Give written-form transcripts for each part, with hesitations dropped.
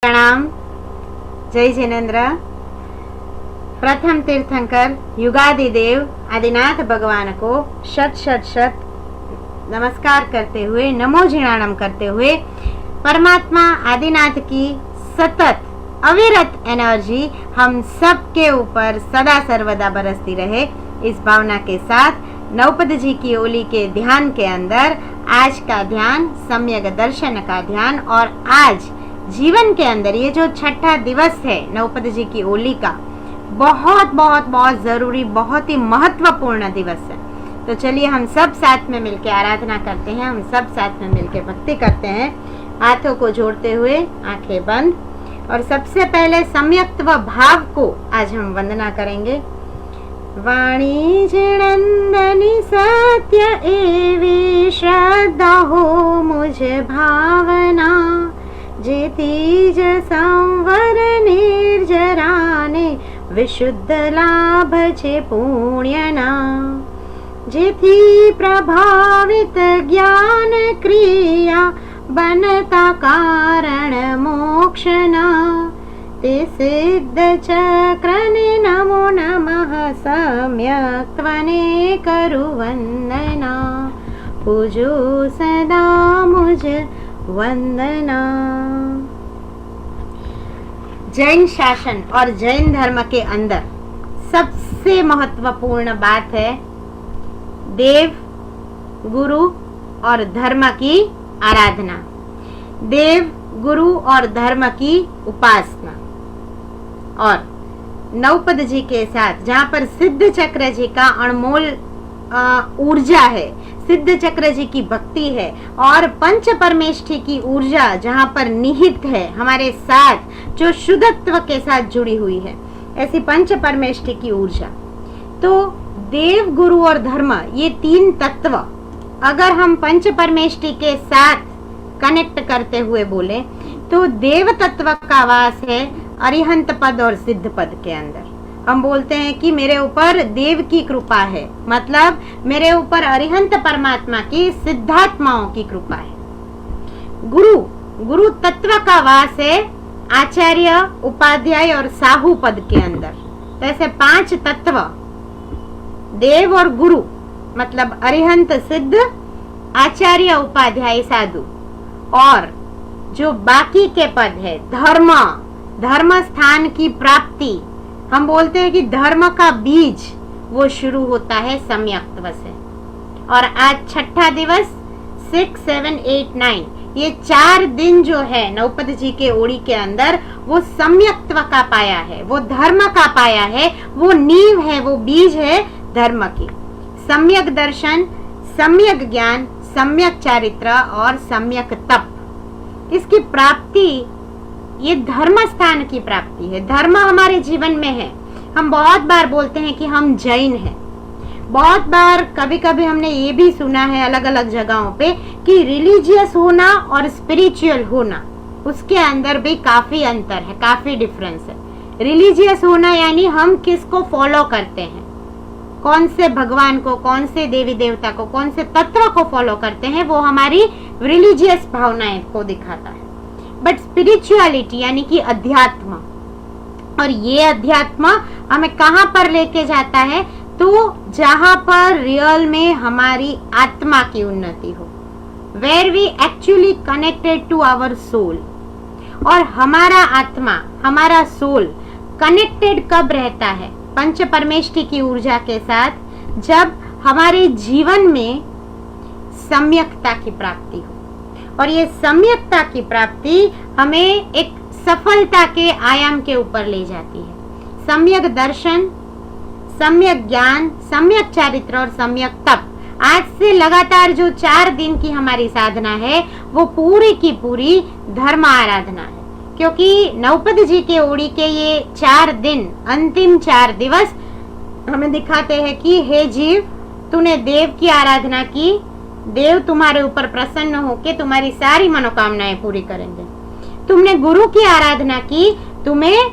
प्रणाम। जय जिनेन्द्र। प्रथम तीर्थंकर युगादि देव आदिनाथ भगवान को शत शत शत नमस्कार करते हुए, नमो झिणाणम करते हुए, परमात्मा आदिनाथ की सतत अविरत एनर्जी हम सब के ऊपर सदा सर्वदा बरसती रहे, इस भावना के साथ नवपद जी की ओली के ध्यान के अंदर आज का ध्यान सम्यक दर्शन का ध्यान, और आज जीवन के अंदर ये जो छठा दिवस है नवपद जी की ओली का, बहुत बहुत बहुत जरूरी, बहुत ही महत्वपूर्ण दिवस है। तो चलिए हम सब साथ में मिलकर आराधना करते हैं, हम सब साथ में मिलकर भक्ति करते हैं, हाथों को जोड़ते हुए, आंखें बंद। और सबसे पहले सम्यक्त्व भाव को आज हम वंदना करेंगे। वाणी जिनंदनी सत्य एवी श्रद्धा हो मुझे भावना, जेतीज संवर निर्जराने विशुद्ध लाभ छे पुण्यना, जेथी प्रभावित ज्ञान क्रिया बनता कारण मोक्षना, ते सिद्ध चक्रने नमो नमः सम्यक्त्वने करु वंदना, पूजो सदा मुझ वंदना। जैन शासन और जैन धर्म के अंदर सबसे महत्वपूर्ण बात है देव, गुरु और धर्म की आराधना, देव, गुरु और धर्म की उपासना। और नवपद जी के साथ जहाँ पर सिद्ध चक्र जी का अनमोल ऊर्जा है, सिद्ध चक्र जी की भक्ति है, और पंच परमेष्ठी की ऊर्जा जहाँ पर निहित है हमारे साथ, जो शुद्धत्व के साथ जुड़ी हुई है, ऐसी पंच परमेष्ठी की ऊर्जा। तो देव, गुरु और धर्म, ये तीन तत्व अगर हम पंच परमेष्ठी के साथ कनेक्ट करते हुए बोले तो देव तत्व का वास है अरिहंत पद और सिद्ध पद के अंदर। हम बोलते हैं कि मेरे ऊपर देव की कृपा है, मतलब मेरे ऊपर अरिहंत परमात्मा की, सिद्धात्माओं की कृपा है। गुरु, गुरु तत्व का वास है आचार्य, उपाध्याय और साहू पद के अंदर। तो ऐसे पांच तत्व, देव और गुरु मतलब अरिहंत, सिद्ध, आचार्य, उपाध्याय, साधु, और जो बाकी के पद है धर्म, धर्म स्थान की प्राप्ति। हम बोलते हैं कि धर्म का बीज वो शुरू होता है सम्यक्त्व से। और आज छठा दिवस 6, 7, 8, 9, ये 4 दिन जो है नवपद जी के ओड़ी के अंदर, वो सम्यक्त्व का पाया है, वो धर्म का पाया है, वो नींव है, वो बीज है धर्म की। सम्यक दर्शन, सम्यक ज्ञान, सम्यक चारित्र और सम्यक तप, इसकी प्राप्ति ये धर्म स्थान की प्राप्ति है। धर्म हमारे जीवन में है। हम बहुत बार बोलते हैं कि हम जैन हैं, बहुत बार कभी कभी हमने ये भी सुना है अलग अलग जगहों पे कि रिलीजियस होना और स्पिरिचुअल होना, उसके अंदर भी काफी अंतर है, काफी डिफरेंस है। रिलीजियस होना यानी हम किसको फॉलो करते हैं, कौन से भगवान को, कौन से देवी देवता को, कौन से तत्व को फॉलो करते हैं, वो हमारी रिलीजियस भावनाएं को दिखाता है। बट स्पिरिचुअलिटी यानी कि अध्यात्म, और ये अध्यात्म हमें कहाँ पर लेके जाता है, तो जहां पर रियल में हमारी आत्मा की उन्नति हो, where we actually connected to our soul. और हमारा आत्मा, हमारा सोल कनेक्टेड कब रहता है पंच परमेष्ठी की ऊर्जा के साथ, जब हमारे जीवन में सम्यकता की प्राप्ति हो। और ये सम्यकता की प्राप्ति हमें एक सफलता के आयाम के ऊपर ले जाती है। सम्यक दर्शन, सम्यक ज्ञान, सम्यक चारित्र और सम्यक तप, आज से लगातार जो 4 दिन की हमारी साधना है वो पूरी की पूरी धर्म आराधना है। क्योंकि नवपद जी के ओड़ी के ये 4 दिन, अंतिम 4 दिवस हमें दिखाते हैं कि हे जीव, तूने देव की आराधना की, देव तुम्हारे ऊपर प्रसन्न होके तुम्हारी सारी मनोकामनाएं पूरी करेंगे। तुमने गुरु की आराधना की, तुम्हें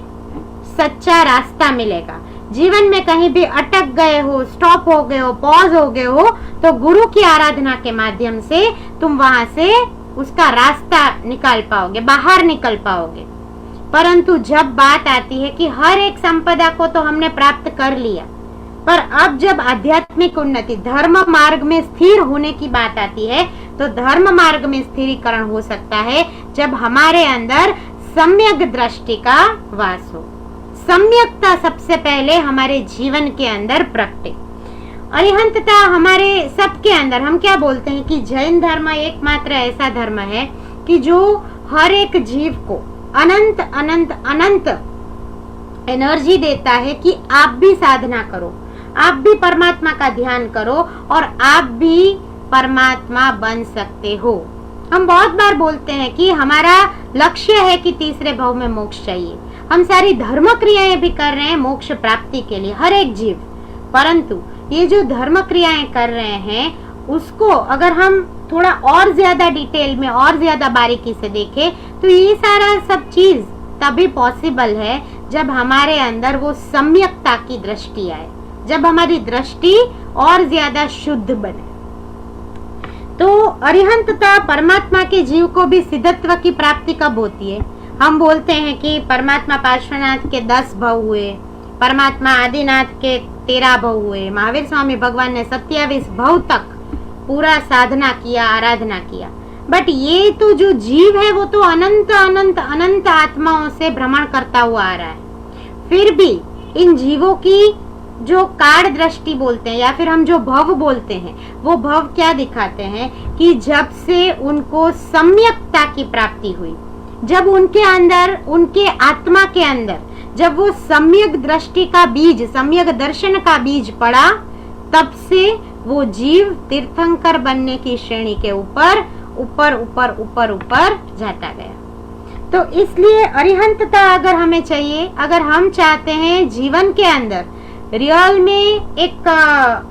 सच्चा रास्ता मिलेगा। जीवन में कहीं भी अटक गए हो, स्टॉप हो गए हो, पॉज हो गए हो, तो गुरु की आराधना के माध्यम से तुम वहां से उसका रास्ता निकाल पाओगे, बाहर निकल पाओगे। परंतु जब बात आती है कि हर एक संपदा को तो हमने प्राप्त कर लिया, पर अब जब आध्यात्मिक उन्नति धर्म मार्ग में स्थिर होने की बात आती है, तो धर्म मार्ग में स्थिरीकरण हो सकता है जब हमारे अंदर सम्यक दृष्टि का वास हो। सम्यकता सबसे पहले हमारे जीवन के अंदर प्रकटे। अरिहंतता हमारे सबके अंदर, हम क्या बोलते हैं कि जैन धर्म एकमात्र ऐसा धर्म है कि जो हर एक जीव को अनंत अनंत अनंत एनर्जी देता है कि आप भी साधना करो, आप भी परमात्मा का ध्यान करो और आप भी परमात्मा बन सकते हो। हम बहुत बार बोलते हैं कि हमारा लक्ष्य है कि तीसरे भाव में मोक्ष चाहिए। हम सारी धर्म क्रियाएं भी कर रहे हैं मोक्ष प्राप्ति के लिए, हर एक जीव। परंतु ये जो धर्म क्रियाएं कर रहे हैं उसको अगर हम थोड़ा और ज्यादा डिटेल में और ज्यादा बारीकी से देखें तो ये सारा सब चीज तभी पॉसिबल है जब हमारे अंदर वो सम्यकता की दृष्टि आए, जब हमारी दृष्टि और ज्यादा शुद्ध बने। तो अरिहंतता परमात्मा के जीव को भी सिद्धत्व की प्राप्ति कब होती है? हम बोलते हैं कि परमात्मा पार्श्वनाथ के 10 भव हुए, परमात्मा आदिनाथ के 13 भव हुए, महावीर स्वामी भगवान ने 27 भव तक पूरा साधना किया, आराधना किया। बट ये तो जो जीव है वो तो अनंत अनंत अनंत आत्माओं से भ्रमण करता हुआ आ रहा है। फिर भी इन जीवों की जो कार्ड दृष्टि बोलते हैं या फिर हम जो भव बोलते हैं, वो भव क्या दिखाते हैं कि जब से उनको सम्यकता की प्राप्ति हुई, जब उनके अंदर, उनके आत्मा के अंदर जब वो सम्यक दृष्टि का बीज, सम्यक दर्शन का बीज पड़ा, तब से वो जीव तीर्थंकर बनने की श्रेणी के ऊपर ऊपर ऊपर ऊपर ऊपर जाता गया। तो इसलिए अरिहंतता अगर हमें चाहिए, अगर हम चाहते हैं जीवन के अंदर रियल में एक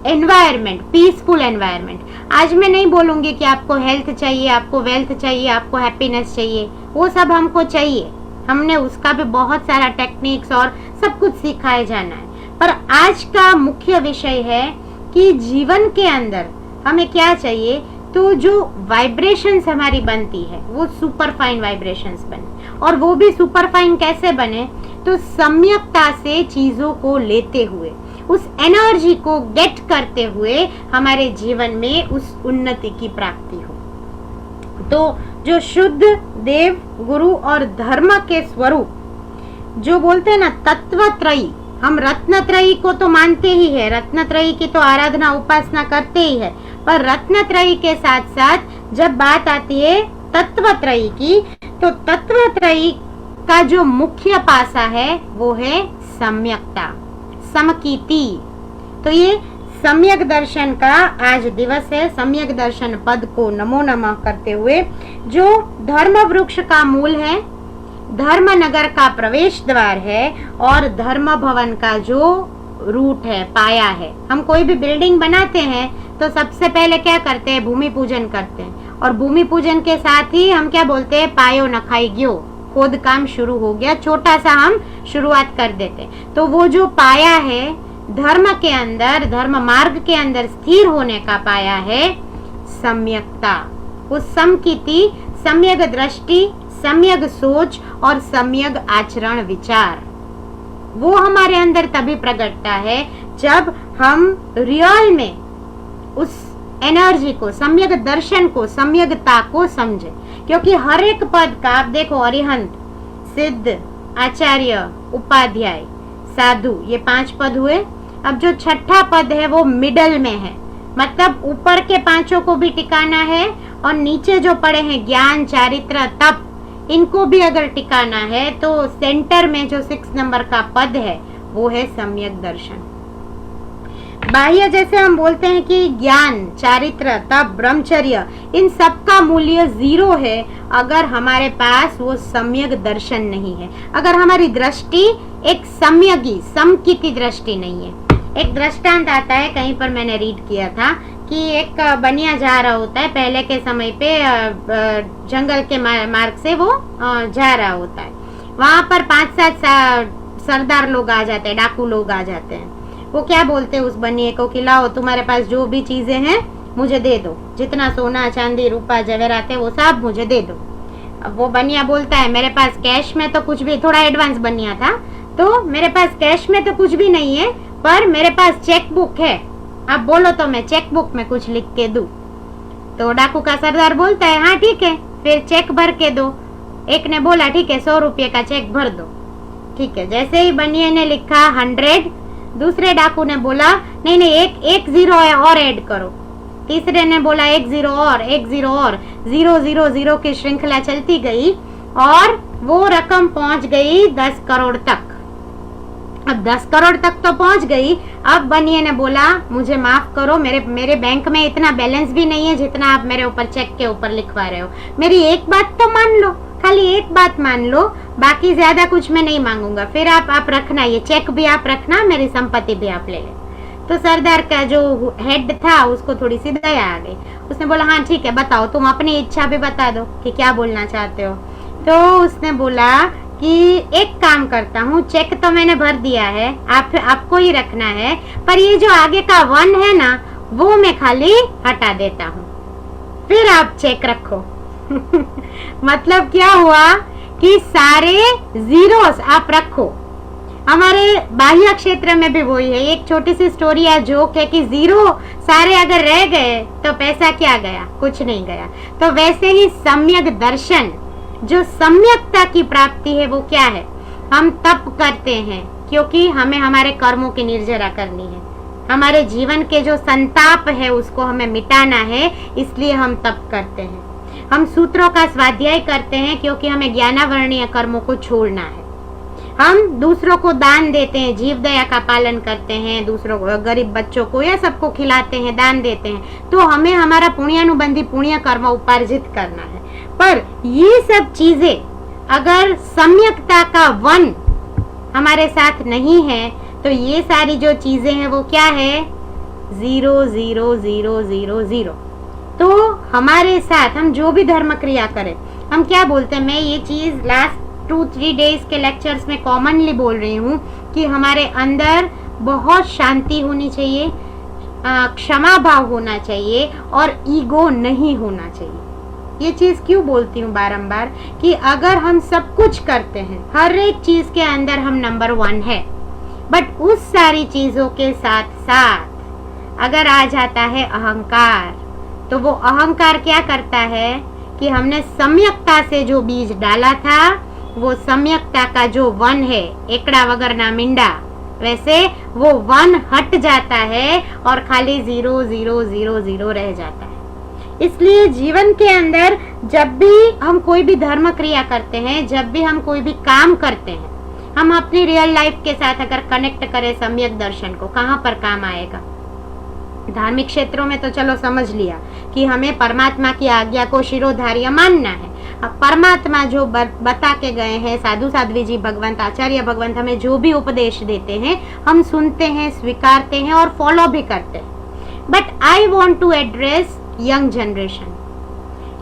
एनवायरनमेंट, पीसफुल एनवायरनमेंट। आज मैं नहीं बोलूंगी कि आपको हेल्थ चाहिए, आपको वेल्थ चाहिए, आपको हैप्पीनेस चाहिए, वो सब हमको चाहिए, हमने उसका भी बहुत सारा टेक्निक्स और सब कुछ सिखाए जाना है। पर आज का मुख्य विषय है कि जीवन के अंदर हमें क्या चाहिए, तो जो वाइब्रेशंस हमारी बनती है वो सुपर फाइन वाइब्रेशंस बने। और वो भी सुपर फाइन कैसे बने, तो सम्यकता से चीजों को लेते हुए, उस एनर्जी को गेट करते हुए हमारे जीवन में उस उन्नति की प्राप्ति हो। तो जो शुद्ध देव, गुरु और धर्म के स्वरूप, जो बोलते हैं ना तत्वत्रयी, हम रत्नत्रयी को तो मानते ही है, रत्नत्रयी की तो आराधना उपासना करते ही है, पर रत्नत्रयी के साथ साथ जब बात आती है तत्वत्रयी की, तो तत्वत्रयी का जो मुख्य पासा है वो है सम्यकता, समकीति। तो ये सम्यक दर्शन का आज दिवस है। सम्यक दर्शन पद को नमो नमः करते हुए, जो धर्म वृक्ष का मूल है, धर्म नगर का प्रवेश द्वार है और धर्म भवन का जो रूट है, पाया है। हम कोई भी बिल्डिंग बनाते हैं तो सबसे पहले क्या करते हैं, भूमि पूजन करते हैं, और भूमि पूजन के साथ ही हम क्या बोलते हैं, पायो नखाई गयो, खोद काम शुरू हो गया, छोटा सा हम शुरुआत कर देते। तो वो जो पाया है धर्म के अंदर, धर्म मार्ग के अंदर स्थिर होने का पाया है सम्यकता, उस समकीति, सम्यक दृष्टि, सम्यक सोच और सम्यक आचरण विचार, वो हमारे अंदर तभी प्रकटता है जब हम रियल में उस एनर्जी को, सम्यक दर्शन को, सम्यकता को समझे। क्योंकि हर एक पद का आप देखो, अरिहंत, सिद्ध, आचार्य, उपाध्याय, साधु, ये 5 पद हुए। अब जो छठा पद है वो मिडल में है, मतलब ऊपर के 5 को भी टिकाना है और नीचे जो पड़े हैं ज्ञान, चारित्र, तप, इनको भी अगर टिकाना है, तो सेंटर में जो 6 नंबर का पद है वो है सम्यक दर्शन। बाह्य जैसे हम बोलते हैं कि ज्ञान, चारित्र, तप, ब्रह्मचर्य, इन सब का मूल्य 0 है अगर हमारे पास वो सम्यक दर्शन नहीं है, अगर हमारी दृष्टि एक सम्यगी, समकीति दृष्टि नहीं है। एक दृष्टांत आता है, कहीं पर मैंने रीड किया था कि एक बनिया जा रहा होता है, पहले के समय पे जंगल के मार्ग से वो जा रहा होता है। वहां पर 5-7 सरदार लोग आ जाते हैं, डाकू लोग आ जाते हैं। वो क्या बोलते हैं उस बनिए को कि लाओ, तुम्हारे पास जो भी चीजें हैं मुझे दे दो, जितना सोना, चांदी, रूपा, जवेरात है वो सब मुझे दे दो। अब वो बनिया बोलता है मेरे पास कैश में तो कुछ भी, थोड़ा एडवांस बनिया था, तो मेरे पास कैश में तो कुछ भी नहीं है, पर मेरे पास चेक बुक है, अब बोलो तो मैं चेक बुक में कुछ लिख के दूं। तो डाकू का सरदार बोलता है हाँ ठीक है, फिर चेक भर के दो। एक ने बोला ठीक है 100 रुपये का चेक भर दो। ठीक है, जैसे ही बनिए ने लिखा 100, दूसरे डाकू ने बोला नहीं नहीं एक जीरो और ऐड करो। तीसरे ने बोला एक जीरो और 000 की श्रृंखला चलती गई और वो रकम पहुंच गई 10 करोड़ तक। अब 10 करोड़ तक तो पहुंच गई। अब बनिए ने बोला मुझे माफ करो, मेरे बैंक में इतना बैलेंस भी नहीं है जितना आप मेरे ऊपर चेक के ऊपर लिखवा रहे हो। मेरी एक बात तो मान लो, खाली एक बात मान लो, बाकी ज्यादा कुछ मैं नहीं मांगूंगा। फिर आप रखना, ये चेक भी आप रखना, मेरी संपत्ति भी आप ले लें। तो सरदार का जो हेड था उसको थोड़ी सी दया आ गई। उसने बोला हाँ ठीक है बताओ, तुम अपनी इच्छा भी बता दो कि क्या बोलना चाहते हो। तो उसने बोला कि एक काम करता हूँ, चेक तो मैंने भर दिया है, आपको ही रखना है, पर ये जो आगे का 1 है ना वो मैं खाली हटा देता हूँ, फिर आप चेक रखो। मतलब क्या हुआ कि सारे जीरोस आप रखो। हमारे बाह्य क्षेत्र में भी वही है। एक छोटी सी स्टोरी या जोक है कि जीरो सारे अगर रह गए तो पैसा क्या गया, कुछ नहीं गया। तो वैसे ही सम्यक दर्शन, जो सम्यकता की प्राप्ति है वो क्या है, हम तप करते हैं क्योंकि हमें हमारे कर्मों की निर्जरा करनी है, हमारे जीवन के जो संताप है उसको हमें मिटाना है, इसलिए हम तप करते हैं। हम सूत्रों का स्वाध्याय करते हैं क्योंकि हमें ज्ञानावर्णीय कर्मों को छोड़ना है। हम दूसरों को दान देते हैं, जीव दया का पालन करते हैं, दूसरों को, गरीब बच्चों को या सबको खिलाते हैं, दान देते हैं, तो हमें हमारा पुण्यानुबंधी पुण्य कर्म उपार्जित करना है। पर ये सब चीजें अगर सम्यकता का 1 हमारे साथ नहीं है तो ये सारी जो चीजें हैं वो क्या है, 0 0 0 0 0। तो हमारे साथ हम जो भी धर्म क्रिया करें, हम क्या बोलते हैं, मैं ये चीज लास्ट 2-3 डेज के लेक्चर्स में कॉमनली बोल रही हूँ कि हमारे अंदर बहुत शांति होनी चाहिए, क्षमा भाव होना चाहिए और ईगो नहीं होना चाहिए। ये चीज क्यों बोलती हूँ बारंबार कि अगर हम सब कुछ करते हैं, हर एक चीज के अंदर हम नंबर 1 है, बट उस सारी चीजों के साथ साथ अगर आ जाता है अहंकार, तो वो अहंकार क्या करता है कि हमने सम्यकता से जो बीज डाला था वो सम्यकता का जो 1 है, एकड़ा वगर ना मिंडा, वैसे वो 1 हट जाता है और खाली 0 0 0 0 रह जाता है। इसलिए जीवन के अंदर जब भी हम कोई भी धर्म क्रिया करते हैं, जब भी हम कोई भी काम करते हैं, हम अपनी रियल लाइफ के साथ अगर कनेक्ट करें सम्यक दर्शन को, कहाँ पर काम आएगा। धार्मिक क्षेत्रों में तो चलो समझ लिया कि हमें परमात्मा की आज्ञा को शिरोधार्य मानना है। अब परमात्मा जो बता के गए हैं, साधु साध्वी जी भगवंत, आचार्य भगवंत हमें जो भी उपदेश देते हैं हम सुनते हैं, स्वीकारते हैं और फॉलो भी करते हैं। But I want to address young generation.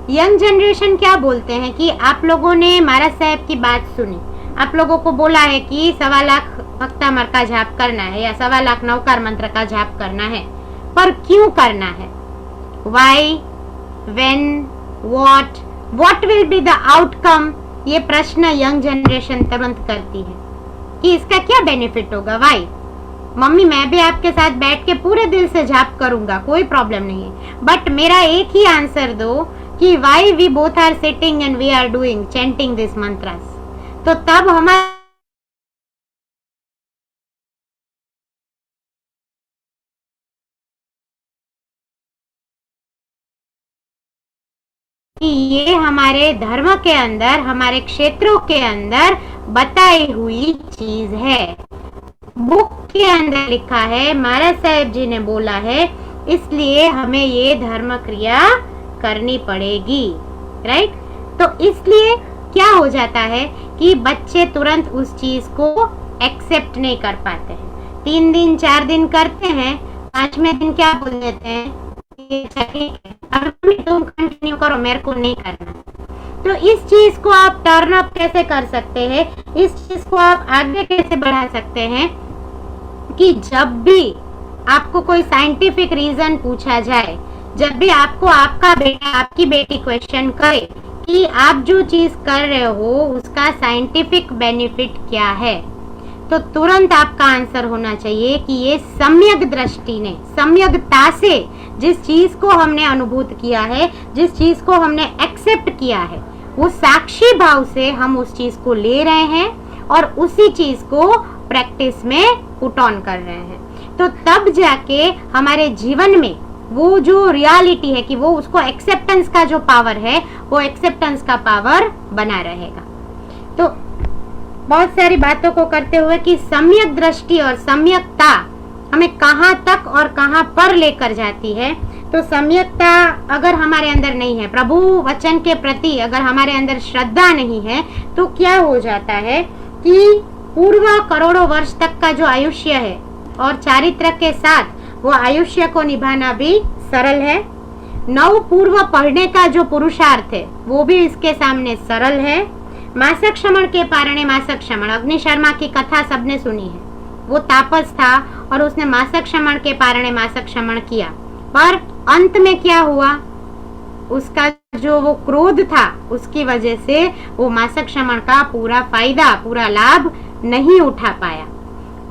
Young generation क्या बोलते हैं कि आप लोगों ने महाराज साहब की बात सुनी, आप लोगों को बोला है कि 1.25 लाख भक्तामर का जाप करना है या 1.25 लाख नवकार मंत्र का जाप करना है, पर क्यों करना है, why, when, what will be the outcome, ये प्रश्न यंग जनरेशन तुरंत करती है कि इसका क्या बेनिफिट होगा। वाई मम्मी, मैं भी आपके साथ बैठ के पूरे दिल से जाप करूंगा, कोई प्रॉब्लम नहीं है, बट मेरा एक ही आंसर दो कि why we both are sitting and we are doing chanting this mantras. तो तब हमारा कि ये हमारे धर्म के अंदर, हमारे क्षेत्रों के अंदर बताई हुई चीज है। बुक के अंदर लिखा है, महाराज साहब जी ने बोला है, इसलिए हमें ये धर्म क्रिया करनी पड़ेगी, राइट। तो इसलिए क्या हो जाता है कि बच्चे तुरंत उस चीज को एक्सेप्ट नहीं कर पाते हैं। 3 दिन 4 दिन करते हैं, 5वें दिन क्या बोल देते हैं, ठीक है अब तुम कंटिन्यू करो, मेरे को नहीं करना। तो इस चीज को आप टर्न अप कैसे कर सकते हैं, इस चीज को आप आगे कैसे बढ़ा सकते हैं कि जब भी आपको कोई साइंटिफिक रीजन पूछा जाए, जब भी आपको आपका बेटा आपकी बेटी क्वेश्चन करे कि आप जो चीज कर रहे हो उसका साइंटिफिक बेनिफिट क्या है, तो तुरंत आपका आंसर होना चाहिए कि ये सम्यक दृष्टि ने, सम्यकता से जिस चीज को हमने अनुभूत किया है, जिस चीज को हमने एक्सेप्ट किया है, वो साक्षी भाव से हम उस चीज को ले रहे हैं और उसी चीज को प्रैक्टिस में पुट ऑन कर रहे हैं। तो तब जाके हमारे जीवन में वो जो रियलिटी है कि वो उसको एक्सेप्टेंस का जो पावर है, वो एक्सेप्टेंस का पावर बना रहेगा। तो बहुत सारी बातों को करते हुए कि सम्यक दृष्टि और सम्यकता हमें कहाँ तक और कहाँ पर लेकर जाती है। तो सम्यकता अगर हमारे अंदर नहीं है, प्रभु वचन के प्रति अगर हमारे अंदर श्रद्धा नहीं है, तो क्या हो जाता है कि पूर्व करोड़ों वर्ष तक का जो आयुष्य है और चारित्र के साथ वो आयुष्य को निभाना भी सरल है। नव पूर्व पढ़ने का जो पुरुषार्थ है वो भी इसके सामने सरल है। मासक क्षमण के पारणे मासक क्षमण, अग्नि शर्मा की कथा सबने सुनी है। वो तापस था और उसने मासक क्षमण के पारणे मासक क्षमण किया, पर अंत में क्या हुआ, उसका जो वो क्रोध था उसकी वजह से वो मासक क्षमण का पूरा फायदा, पूरा लाभ नहीं उठा पाया।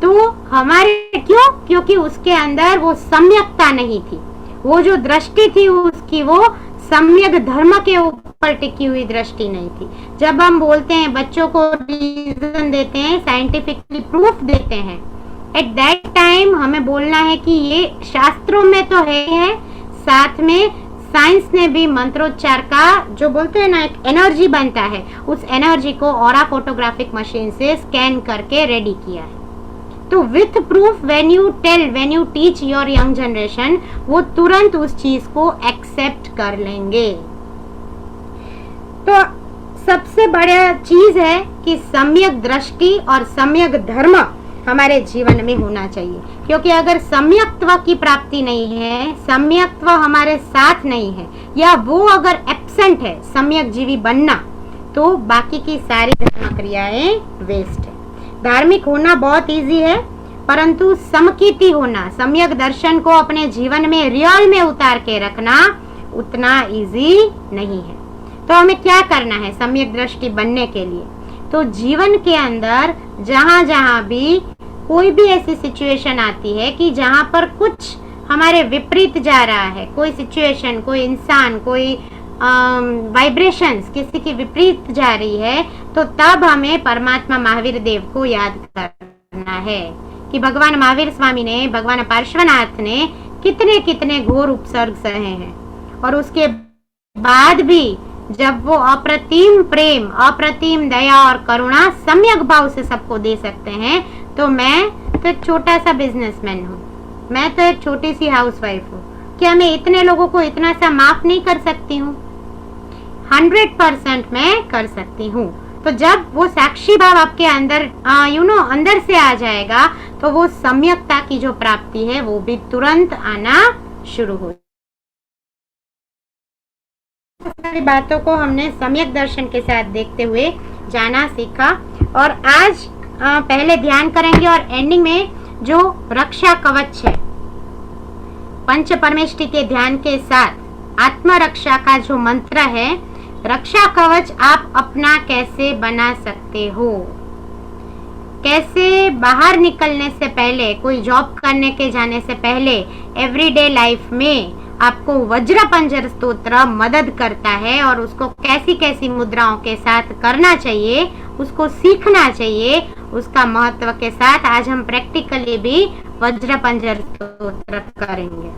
तो हमारे क्यों? क्योंकि उसके अंदर वो सम्यकता नहीं थी, वो जो दृष्टि थी उसकी वो सम्यक धर्म के ऊपर टिकी हुई दृष्टि नहीं थी। जब हम बोलते हैं, बच्चों को रीजन देते हैं, साइंटिफिकली प्रूफ देते हैं, एट दैट टाइम हमें बोलना है कि ये शास्त्रों में तो है, साथ में साइंस ने भी मंत्रोच्चार का जो बोलते हैं ना, एक एनर्जी बनता है, उस एनर्जी को ऑरा फोटोग्राफिक मशीन से स्कैन करके रेडी किया है। तो with proof when you tell, when you teach your young generation, वो तुरंत उस चीज को एक्सेप्ट कर लेंगे। तो सबसे बड़ा चीज है कि सम्यक दृष्टि और सम्यक धर्म हमारे जीवन में होना चाहिए, क्योंकि अगर सम्यक्त्व की प्राप्ति नहीं है, सम्यक्त्व हमारे साथ नहीं है, या वो अगर एब्सेंट है, सम्यक जीवी बनना, तो बाकी की सारी धर्म क्रियाएं वेस्ट है। धार्मिक होना बहुत इजी है, परंतु समकीर्ति होना, सम्यक दर्शन को अपने जीवन में रियल में उतार के रखना उतना इजी नहीं है। तो हमें क्या करना है सम्यक दृष्टि बनने के लिए? तो जीवन के अंदर जहां जहां भी कोई भी ऐसी सिचुएशन आती है कि जहां पर कुछ हमारे विपरीत जा रहा है, कोई सिचुएशन, कोई इंसान, कोई वाइब्रेशंस किसी की विपरीत जा रही है, तो तब हमें परमात्मा महावीर देव को याद करना है कि भगवान महावीर स्वामी ने, भगवान पार्श्वनाथ ने कितने कितने घोर उपसर्ग सहे हैं, और उसके बाद भी जब वो अप्रतिम प्रेम, अप्रतिम दया और करुणा सम्यक भाव से सबको दे सकते हैं, तो मैं तो एक छोटा सा बिजनेसमैन हूँ, मैं तो एक छोटी सी हाउसवाइफ हूँ, क्या मैं इतने लोगों को इतना सा माफ नहीं कर सकती हूँ? 100% मैं कर सकती हूँ। तो जब वो साक्षी भाव आपके अंदर अंदर से आ जाएगा, तो वो सम्यकता की जो प्राप्ति है वो भी तुरंत आना शुरू हो। सारी बातों को हमने सम्यक दर्शन के साथ देखते हुए जाना सीखा, और आज पहले ध्यान करेंगे और एंडिंग में जो रक्षा कवच है, पंच परमेष्टि के ध्यान के साथ आत्मरक्षा का जो मंत्र है, रक्षा कवच आप अपना कैसे बना सकते हो, कैसे बाहर निकलने से पहले, कोई जॉब करने के जाने से पहले, एवरीडे लाइफ में आपको वज्र पंजर स्तोत्र मदद करता है, और उसको कैसी कैसी मुद्राओं के साथ करना चाहिए, उसको सीखना चाहिए, उसका महत्व के साथ आज हम प्रैक्टिकली भी वज्र पंजर स्तोत्र करेंगे।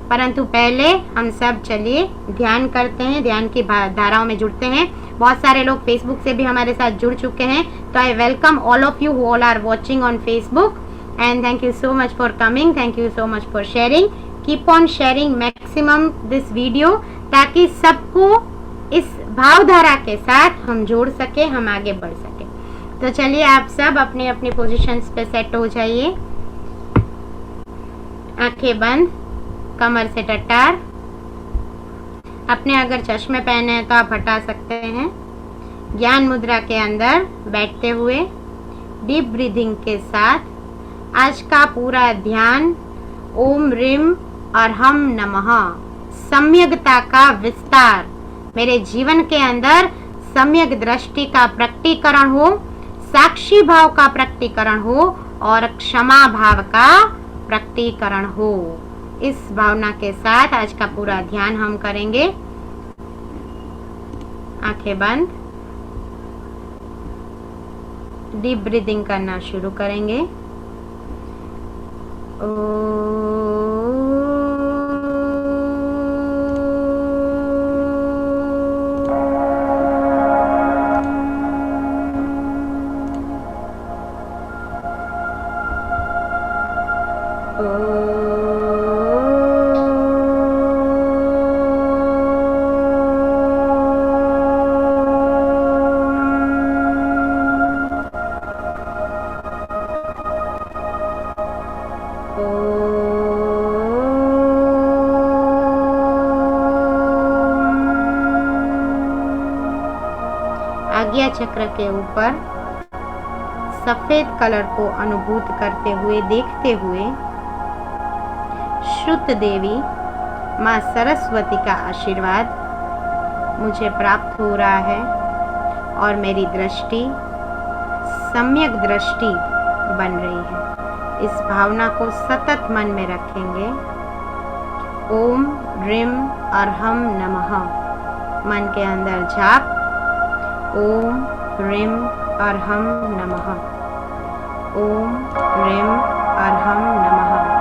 परंतु पहले हम सब चलिए ध्यान करते हैं, ध्यान की धाराओं में जुड़ते हैं। बहुत सारे लोग फेसबुक से भी हमारे साथ जुड़ चुके हैं, तो I welcome all of you who all are watching on Facebook, and thank you so much for coming, thank you so much for sharing. Keep on sharing maximum this video, ताकि सबको इस भावधारा के साथ हम जोड़ सके, हम आगे बढ़ सके। तो चलिए आप सब अपनी अपनी पोजीशंस पे सेट हो जाइए, आंखें बंद, कमर से टट्टार। अपने अगर चश्मे पहने हैं तो आप हटा सकते हैं। ज्ञान मुद्रा के अंदर बैठते हुए डीप ब्रीदिंग के साथ आज का पूरा ध्यान ओम ह्रीम और हम नमः, सम्यकता का विस्तार, मेरे जीवन के अंदर सम्यक दृष्टि का प्रकटीकरण हो, साक्षी भाव का प्रकटीकरण हो और क्षमा भाव का प्रकटीकरण हो। इस भावना के साथ आज का पूरा ध्यान हम करेंगे। आंखें बंद, डीप ब्रीदिंग करना शुरू करेंगे। आज्ञा चक्र के ऊपर सफेद कलर को अनुभूत करते हुए, देखते हुए श्रुत देवी माँ सरस्वती का आशीर्वाद मुझे प्राप्त हो रहा है और मेरी दृष्टि सम्यक दृष्टि बन रही है। इस भावना को सतत मन में रखेंगे। ओम ह्रीम अर्हम नमः। मन के अंदर जाप, ओम ह्रीम अर्हम नमः, ओम ह्रीम अर्हम नमः।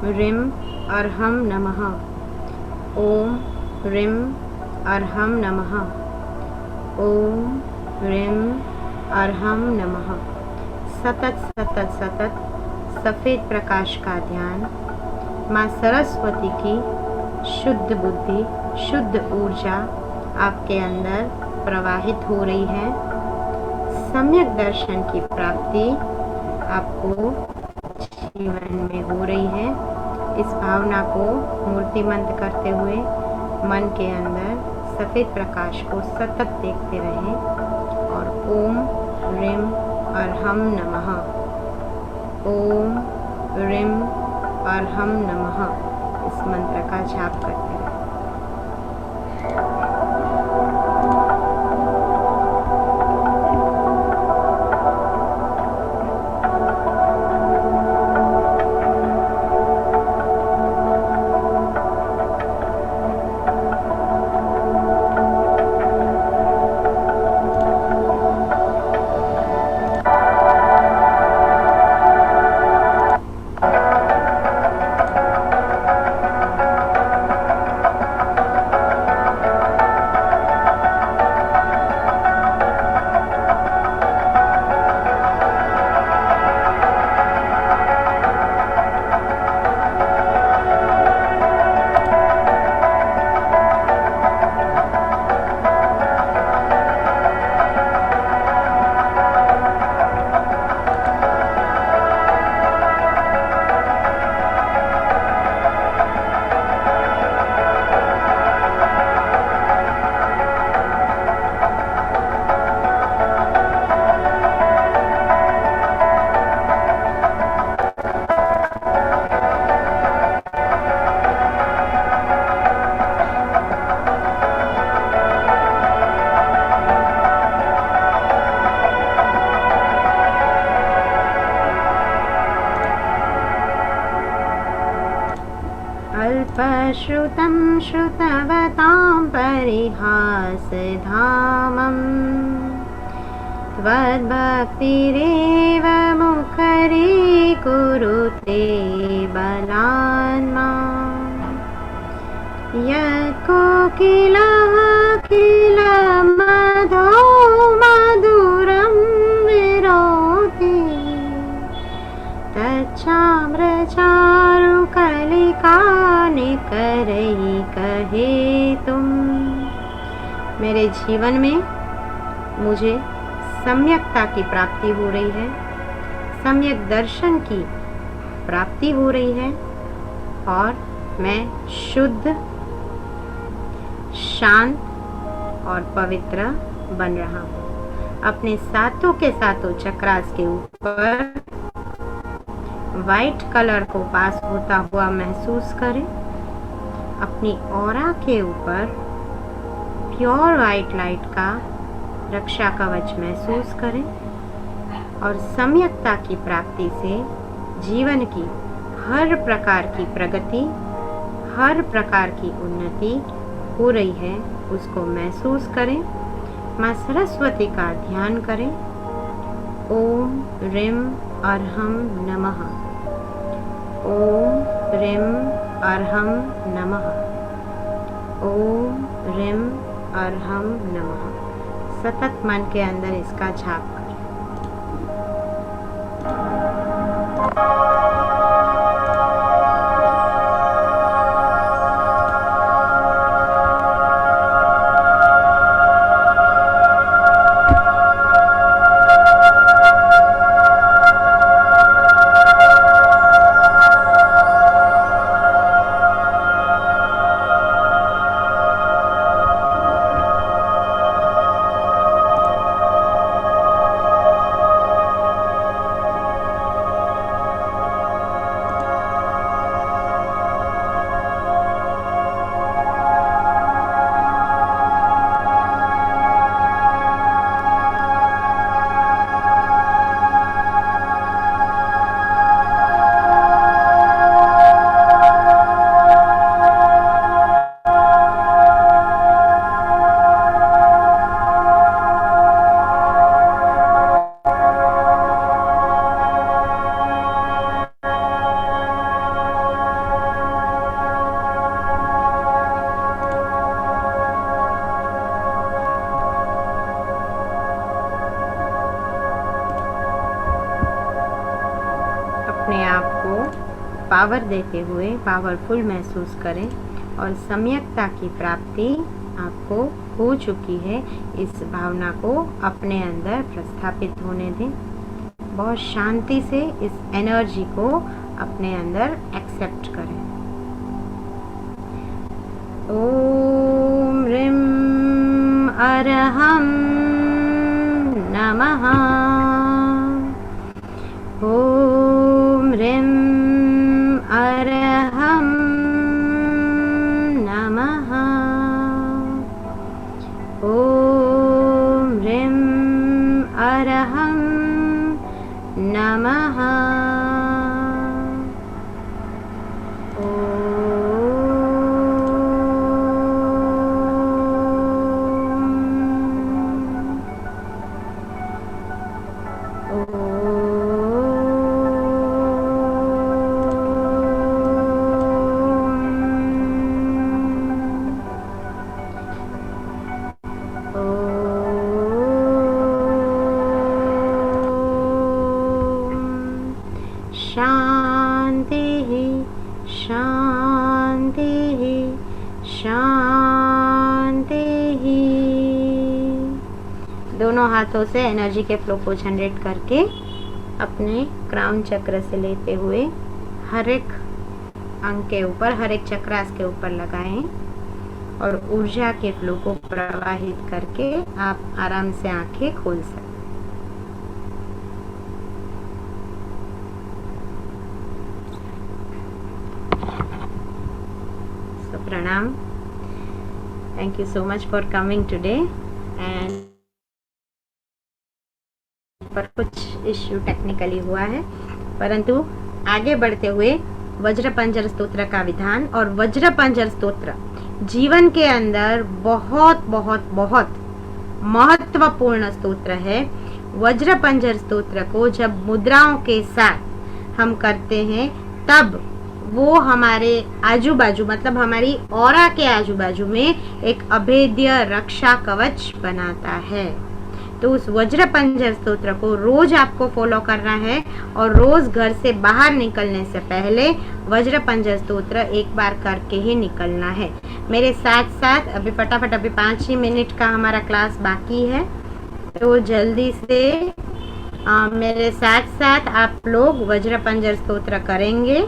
ह्रीम अर्हम नमः, ओम ह्रीम अर्हम नमः, ओम ह्रीम अर्हम नमः। सतत सतत सतत सफ़ेद प्रकाश का ध्यान। माँ सरस्वती की शुद्ध बुद्धि, शुद्ध ऊर्जा आपके अंदर प्रवाहित हो रही है। सम्यक दर्शन की प्राप्ति आपको जीवन में हो रही है। इस भावना को मूर्तिमंत करते हुए मन के अंदर सफ़ेद प्रकाश को सतत देखते रहें और ओम ह्रीम अर्हम नमः, ओम ह्रीम अर्हम नमः इस मंत्र का जाप करते रहें। श्रुतं श्रुतवतां परिहासधामम् त्वद्भक्तिरेव मुखरीकुरुते बलान्मा यत्कोकिलः किलमधो मधुरं विरोधि तच्चाम्रचारुकलिका निकरैः कहे तुम। मेरे जीवन में मुझे सम्यकता की प्राप्ति हो रही है, सम्यक दर्शन की प्राप्ति हो रही है और मैं शुद्ध, शांत और पवित्र बन रहा हूँ। अपने सातों के सातों चक्रास के ऊपर वाइट कलर को पास होता हुआ महसूस करें। अपनी ऑरा के ऊपर प्योर वाइट लाइट का रक्षा कवच महसूस करें और सम्यकता की प्राप्ति से जीवन की हर प्रकार की प्रगति, हर प्रकार की उन्नति हो रही है, उसको महसूस करें। माँ सरस्वती का ध्यान करें। ओम ह्रीं अर्हं नमः। ओम ह्रीं अर्हं नमः। ओम ह्रीं अर्हं नमः। सतत मन के अंदर इसका जाप करें। अपने आप को पावर देते हुए पावरफुल महसूस करें और सम्यकता की प्राप्ति आपको हो चुकी है। इस भावना को अपने अंदर प्रस्थापित होने दें। बहुत शांति से इस एनर्जी को अपने अंदर एक्सेप्ट करें। ओम ह्रीं अर्हं नमः। ओम ह्रीं अर्हं नमः। ओम ह्रीं अर्हं नमः। शांति शांति शांति। दोनों हाथों से एनर्जी के फ्लो को जनरेट करके अपने क्राउन चक्र से लेते हुए हर एक अंग के ऊपर, हर एक चक्रास के ऊपर लगाएं और ऊर्जा के फ्लो को प्रवाहित करके आप आराम से आंखें खोल सकते हैं। Pranam. Thank you so much for coming today. And पर कुछ इश्यू टेक्निकली हुआ है, परंतु आगे बढ़ते हुए वज्रपंजर स्तोत्र का विधान। और वज्रपंजर स्तोत्र जीवन के अंदर बहुत बहुत बहुत महत्वपूर्ण स्तोत्र है। वज्रपंजर स्तोत्र को जब मुद्राओं के साथ हम करते हैं तब वो हमारे आजू बाजू मतलब हमारी ऑरा के आजू बाजू में एक अभेद्य रक्षा कवच बनाता है। तो उस वज्रपंजर स्तोत्र को रोज आपको फॉलो करना है और रोज घर से बाहर निकलने से पहले वज्रपंजर स्तोत्र एक बार करके ही निकलना है। मेरे साथ साथ अभी फटाफट अभी 5 ही मिनट का हमारा क्लास बाकी है, तो जल्दी से मेरे साथ साथ आप लोग वज्रपंजर स्तोत्र करेंगे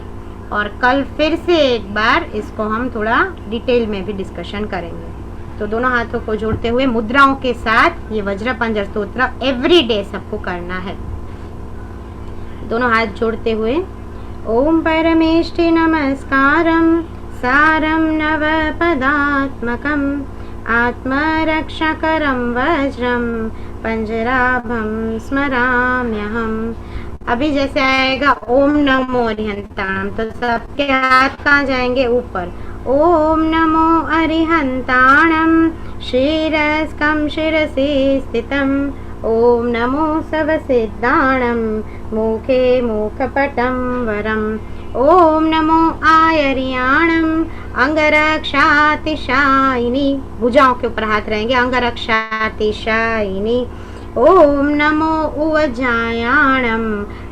और कल फिर से एक बार इसको हम थोड़ा डिटेल में भी डिस्कशन करेंगे। तो दोनों हाथों को जोड़ते हुए मुद्राओं के साथ ये वज्रपंजर स्तोत्र एवरी डे सबको करना है। दोनों हाथ जोड़ते हुए ओम परमेष्टि नमस्कारम सारम नव पदात्मकम आत्मरक्षकरम वज्रम पंजराभम स्मराम्यहम। अभी जैसे आएगा ओम नमो अरिहंताणम तो सबके हाथ कहाँ जाएंगे? ऊपर। ओम नमो अरिहंताणम शिरस्कं शिरसि स्थितम् ओम नमो सवसिद्धाणम मुखे मुखपटं वरम। ओम नमो आयर्याणम अंगरक्षातिशायिनी, भुजाओं के ऊपर हाथ रहेंगे, अंगरक्षातिशायिनी। ओम नमो उवजायाणम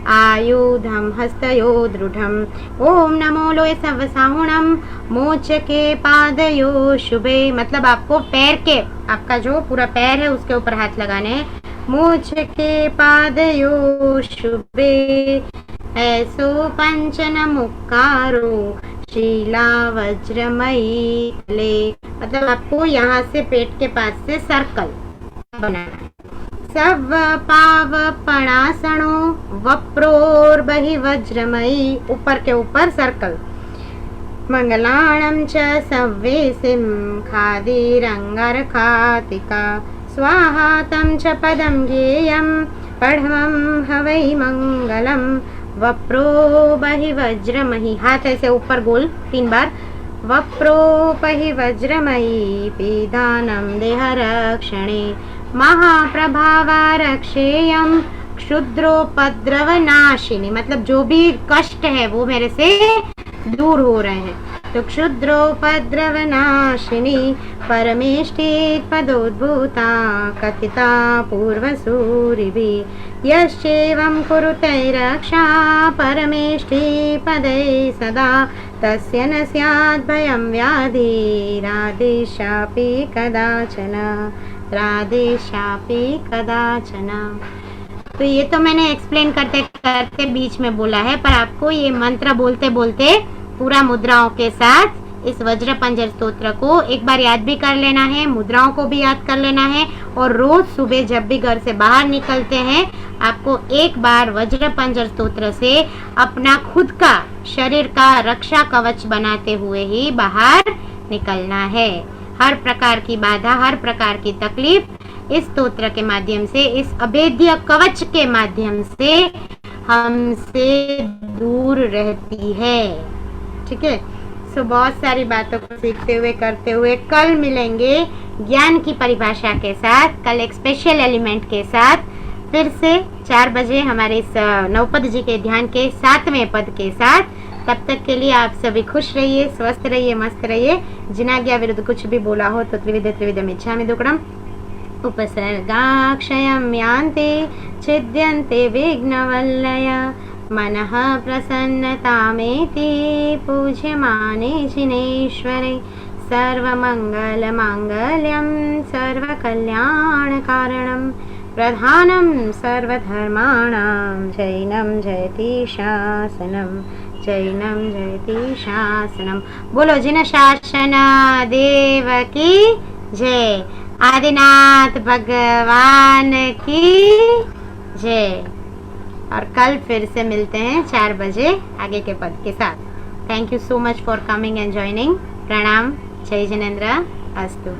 आयुधम हस्तयो दृढ़म। ओम नमो लोय सवसाहुणम मोचके पादयो शुभे, मतलब आपको पैर के, आपका जो पूरा पैर है उसके ऊपर हाथ लगाने हैं। मोचके पादयो शुभे ऐसो पंचन मुक्कारो शीला वज्रमयी ले, मतलब आपको यहाँ से पेट के पास से सर्कल बनाना है। सब पाव पणासणो वप्रोर बहि वज्रमयी, ऊपर के ऊपर सर्कल। मंगलाणं च सव्वेसिं खादिरंगरखातिका स्वाहा तं च पदं ज्ञेयं पढ़वं हवै मंगलम। वप्रो बहि वज्रमयी, हाथ ऐसे ऊपर गोल 3 बार। वप्रो बहि वज्रमयी पीदानं देहरक्षणे महाप्रभावारक्षेयम क्षुद्रोपद्रवनाशिनी, मतलब जो भी कष्ट है वो मेरे से दूर हो रहे हैं। तो क्षुद्रोपद्रवनाशिनी परमेष्टि पदोद्भूता कथिता पूर्वसूरिभिः यश्चैवं कुरुते रक्षा परमेष्टि पदै सदा तस्य न स्यात् भयं व्याधिरादिशापि कदाचन राधेशापि कदाचन। तो ये तो मैंने एक्सप्लेन करते करते बीच में बोला है, पर आपको ये मंत्र बोलते बोलते पूरा मुद्राओं के साथ इस वज्रपंजर स्तोत्र को एक बार याद भी कर लेना है, मुद्राओं को भी याद कर लेना है। और रोज सुबह जब भी घर से बाहर निकलते हैं आपको एक बार वज्रपंजर स्तोत्र से अपना खुद का शरीर का रक्षा कवच बनाते हुए ही बाहर निकलना है। हर प्रकार की बाधा, हर प्रकार की तकलीफ इस स्तोत्र के माध्यम से, इस अभेद्य कवच के माध्यम से हमसे दूर रहती है। ठीक है, सो बहुत सारी बातों को सीखते हुए करते हुए कल मिलेंगे ज्ञान की परिभाषा के साथ, कल एक स्पेशल एलिमेंट के साथ फिर से 4 बजे हमारे इस नवपद जी के ध्यान के 7वें पद के साथ। तब तक के लिए आप सभी खुश रहिए, स्वस्थ रहिए, मस्त रहिए। जिनाज्ञा विरुद्ध कुछ भी बोला हो तो त्रिविधम इच्छामि दुक्कडम। उपसर्गाक्षयं यान्ते छिद्यन्ते विघ्नवल्लय मनः प्रसन्नतामेति पूज्यमाने जिनेश्वरे सर्वमङ्गलमाङ्गल्यं सर्वकल्याणकारणं प्रधानं सर्वधर्माणां जैनं जयति शासनं जैनं जयति शासनं। बोलो जिन शासन देव की जय, आदिनाथ भगवान की जय। और कल फिर से मिलते हैं 4 बजे आगे के पद के साथ। Thank you so much for coming and joining. प्रणाम, जय जिनेंद्र अस्तु।